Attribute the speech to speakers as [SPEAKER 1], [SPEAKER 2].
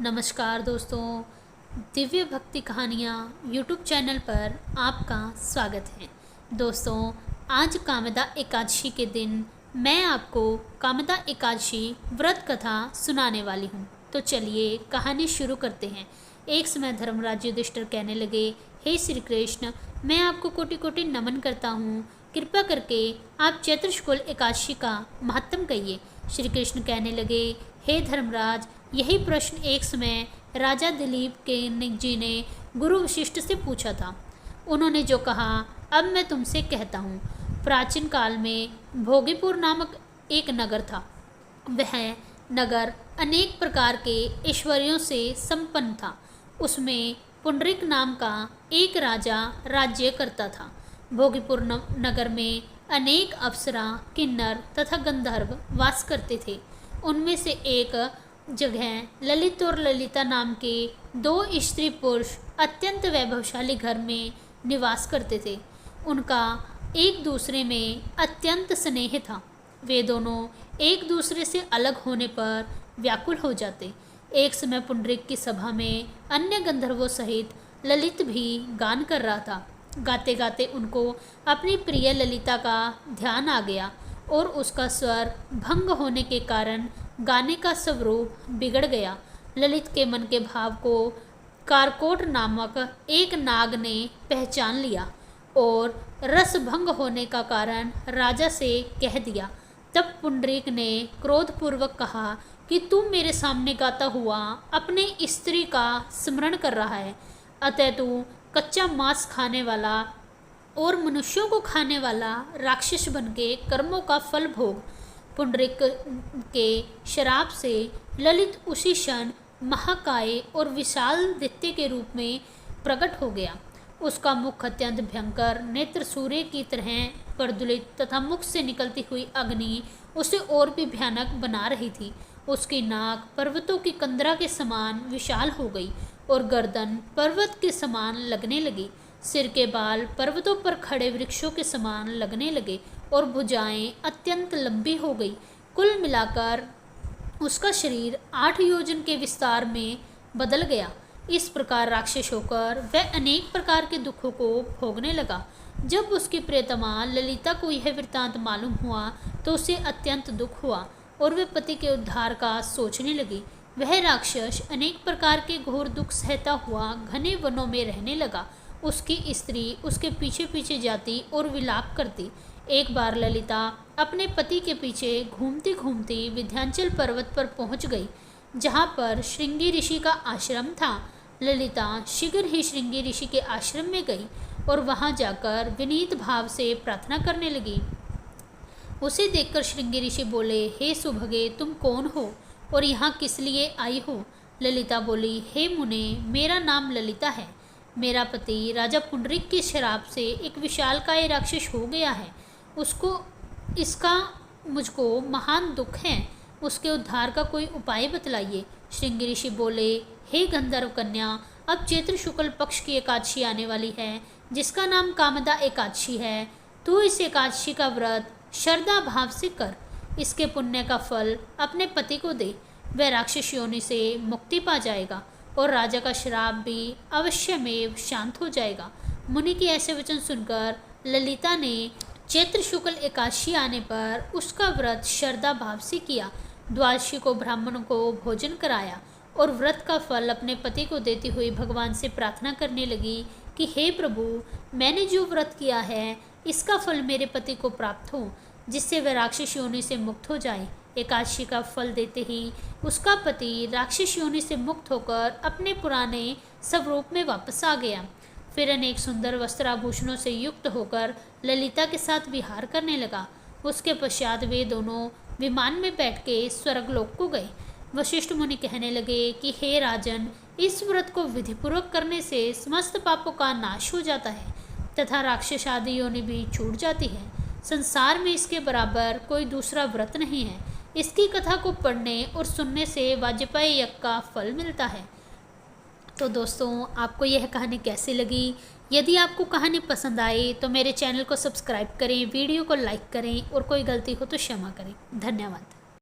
[SPEAKER 1] नमस्कार दोस्तों, दिव्य भक्ति कहानियाँ यूट्यूब चैनल पर आपका स्वागत है। दोस्तों, आज कामदा एकादशी के दिन मैं आपको कामदा एकादशी व्रत कथा सुनाने वाली हूँ। तो चलिए कहानी शुरू करते हैं। एक समय धर्मराज युधिष्ठिर कहने लगे, हे श्री कृष्ण, मैं आपको कोटि कोटि नमन करता हूँ। कृपा करके आप चैत्र शुक्ल एकादशी का महत्व कहिए। श्री कृष्ण कहने लगे, हे धर्मराज, यही प्रश्न एक समय राजा दिलीप के जी ने गुरु वशिष्ठ से पूछा था। उन्होंने जो कहा अब मैं तुमसे कहता हूँ। प्राचीन काल में भोगीपुर नामक एक नगर था। वह नगर अनेक प्रकार के ऐश्वर्यों से संपन्न था। उसमें पुंडरीक नाम का एक राजा राज्य करता था। भोगीपुर नगर में अनेक अप्सरा, किन्नर तथा गंधर्व वास करते थे। उनमें से एक जगह ललित और ललिता नाम के दो स्त्री पुरुष अत्यंत वैभवशाली घर में निवास करते थे। उनका एक दूसरे में अत्यंत स्नेह था। वे दोनों एक दूसरे से अलग होने पर व्याकुल हो जाते। एक समय पुंडरीक की सभा में अन्य गंधर्वों सहित ललित भी गान कर रहा था। गाते गाते उनको अपनी प्रिय ललिता का ध्यान आ गया और उसका स्वर भंग होने के कारण गाने का स्वरूप बिगड़ गया। ललित के मन के भाव को कारकोट नामक एक नाग ने पहचान लिया और रस भंग होने का कारण राजा से कह दिया। तब पुंडरीक ने क्रोधपूर्वक कहा कि तू मेरे सामने गाता हुआ अपने स्त्री का स्मरण कर रहा है, अतः तू कच्चा मांस खाने वाला और मनुष्यों को खाने वाला राक्षस बन के कर्मों का फल भोग। पुंडरीक के श्राप से ललित उसी क्षण महाकाय और विशाल दैत्य के रूप में प्रकट हो गया। उसका मुख अत्यंत भयंकर, नेत्र सूर्य की तरह प्रज्वलित तथा मुख से निकलती हुई अग्नि उसे और भी भयानक बना रही थी। उसकी नाक पर्वतों की कंदरा के समान विशाल हो गई और गर्दन पर्वत के समान लगने लगी। सिर के बाल पर्वतों पर खड़े वृक्षों के समान लगने लगे और भुजाएं अत्यंत लंबी हो गई। कुल मिलाकर उसका शरीर 8 योजन के विस्तार में बदल गया। इस प्रकार राक्षस होकर वह अनेक प्रकार के दुखों को भोगने लगा। जब उसकी प्रियतमा ललिता को यह वृत्तांत मालूम हुआ तो उसे अत्यंत दुख हुआ और वह पति के उद्धार का सोचने लगी। वह राक्षस अनेक प्रकार के घोर दुख सहता हुआ घने वनों में रहने लगा। उसकी स्त्री उसके पीछे पीछे जाती और विलाप करती। एक बार ललिता अपने पति के पीछे घूमती घूमती विंध्याचल पर्वत पर पहुंच गई, जहां पर श्रृंगी ऋषि का आश्रम था। ललिता शीघ्र ही श्रृंगी ऋषि के आश्रम में गई और वहां जाकर विनीत भाव से प्रार्थना करने लगी। उसे देखकर श्रृंगी ऋषि बोले, हे सुभगे, तुम कौन हो और यहाँ किस लिए आई हो? ललिता बोली, हे मुने, मेरा नाम ललिता है। मेरा पति राजा पुंडरीक के श्राप से एक विशालकाय राक्षस हो गया है। इसका मुझको महान दुख है। उसके उद्धार का कोई उपाय बतलाइए। श्रृंगी ऋषि बोले, हे गंधर्व कन्या, अब चैत्र शुक्ल पक्ष की एकादशी आने वाली है, जिसका नाम कामदा एकादशी है। तू इस एकादशी का व्रत श्रद्धा भाव से कर। इसके पुण्य का फल अपने पति को दे। वह राक्षस योनि से मुक्ति पा जाएगा और राजा का श्राप भी अवश्यमेव शांत हो जाएगा। मुनि के ऐसे वचन सुनकर ललिता ने चैत्र शुक्ल एकादशी आने पर उसका व्रत श्रद्धा भाव से किया। द्वादशी को ब्राह्मणों को भोजन कराया और व्रत का फल अपने पति को देती हुई भगवान से प्रार्थना करने लगी कि हे प्रभु, मैंने जो व्रत किया है इसका फल मेरे पति को प्राप्त हो, जिससे वह राक्षस योनि से मुक्त हो जाए। एकादशी का फल देते ही उसका पति राक्षस योनि से मुक्त होकर अपने पुराने स्वरूप में वापस आ गया। फिर अनेक सुंदर वस्त्राभूषणों से युक्त होकर ललिता के साथ विहार करने लगा। उसके पश्चात वे दोनों विमान में बैठ के स्वर्गलोक को गए। वशिष्ठ मुनि कहने लगे कि हे राजन, इस व्रत को विधिपूर्वक करने से समस्त पापों का नाश हो जाता है तथा राक्षस आदि योनि भी छूट जाती है। संसार में इसके बराबर कोई दूसरा व्रत नहीं है। इसकी कथा को पढ़ने और सुनने से वाजपेयी यज्ञ का फल मिलता है। तो दोस्तों, आपको यह कहानी कैसी लगी? यदि आपको कहानी पसंद आए तो मेरे चैनल को सब्सक्राइब करें, वीडियो को लाइक करें और कोई गलती हो तो क्षमा करें। धन्यवाद।